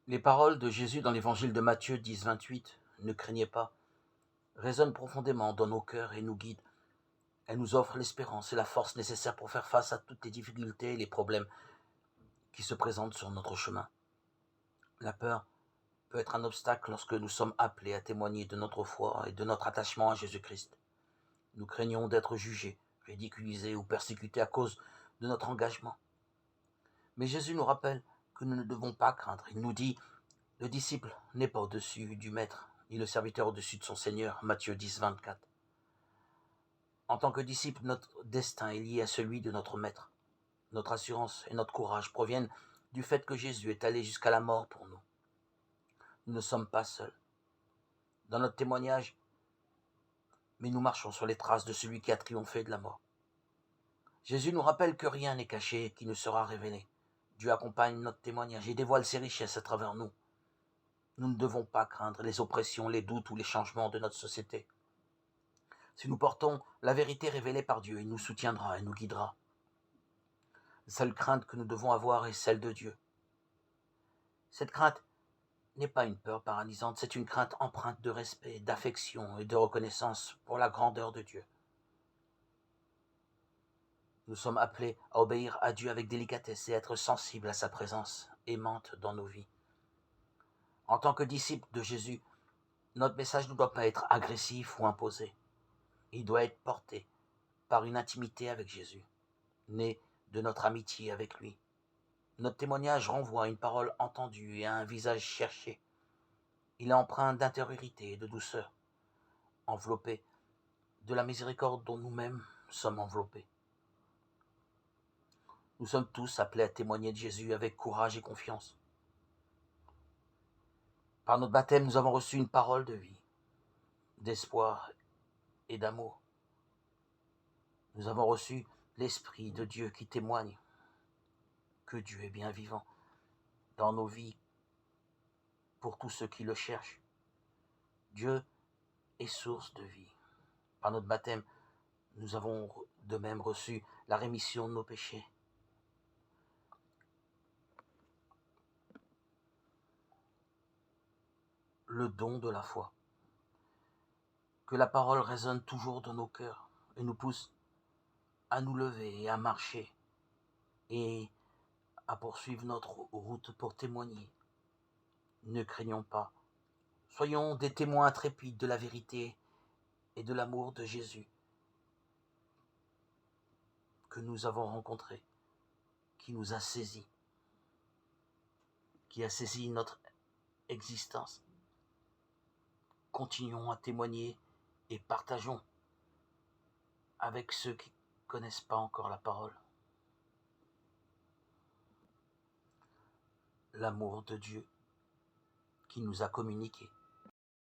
Les paroles de Jésus dans l'évangile de Matthieu 10, 28, ne craignez pas, résonnent profondément dans nos cœurs et nous guident. Elles nous offrent l'espérance et la force nécessaires pour faire face à toutes les difficultés et les problèmes qui se présentent sur notre chemin. La peur peut être un obstacle lorsque nous sommes appelés à témoigner de notre foi et de notre attachement à Jésus-Christ. Nous craignons d'être jugés, ridiculisés ou persécutés à cause de notre engagement. Mais Jésus nous rappelle que nous ne devons pas craindre. Il nous dit: le disciple n'est pas au-dessus du maître, ni le serviteur au-dessus de son Seigneur. Matthieu 10, 24. En tant que disciple, notre destin est lié à celui de notre maître. Notre assurance et notre courage proviennent du fait que Jésus est allé jusqu'à la mort pour nous. Nous ne sommes pas seuls. Dans notre témoignage, mais nous marchons sur les traces de celui qui a triomphé de la mort. Jésus nous rappelle que rien n'est caché et qui ne sera révélé. Dieu accompagne notre témoignage et dévoile ses richesses à travers nous. Nous ne devons pas craindre les oppressions, les doutes ou les changements de notre société. Si nous portons la vérité révélée par Dieu, il nous soutiendra et nous guidera. La seule crainte que nous devons avoir est celle de Dieu. Cette crainte n'est pas une peur paralysante, c'est une crainte empreinte de respect, d'affection et de reconnaissance pour la grandeur de Dieu. Nous sommes appelés à obéir à Dieu avec délicatesse et à être sensibles à sa présence aimante dans nos vies. En tant que disciples de Jésus, notre message ne doit pas être agressif ou imposé. Il doit être porté par une intimité avec Jésus, née de notre amitié avec lui. Notre témoignage renvoie à une parole entendue et à un visage cherché. Il est empreint d'intériorité et de douceur, enveloppé de la miséricorde dont nous-mêmes sommes enveloppés. Nous sommes tous appelés à témoigner de Jésus avec courage et confiance. Par notre baptême, nous avons reçu une parole de vie, d'espoir et d'amour. Nous avons reçu l'Esprit de Dieu qui témoigne que Dieu est bien vivant dans nos vies pour tous ceux qui le cherchent. Dieu est source de vie. Par notre baptême, nous avons de même reçu la rémission de nos péchés. Le don de la foi. Que la parole résonne toujours dans nos cœurs et nous pousse à nous lever et à marcher et à poursuivre notre route pour témoigner. Ne craignons pas. Soyons des témoins intrépides de la vérité et de l'amour de Jésus que nous avons rencontré, qui nous a saisis, qui a saisi notre existence. Continuons à témoigner et partageons avec ceux qui ne connaissent pas encore la parole. L'amour de Dieu qui nous a communiqué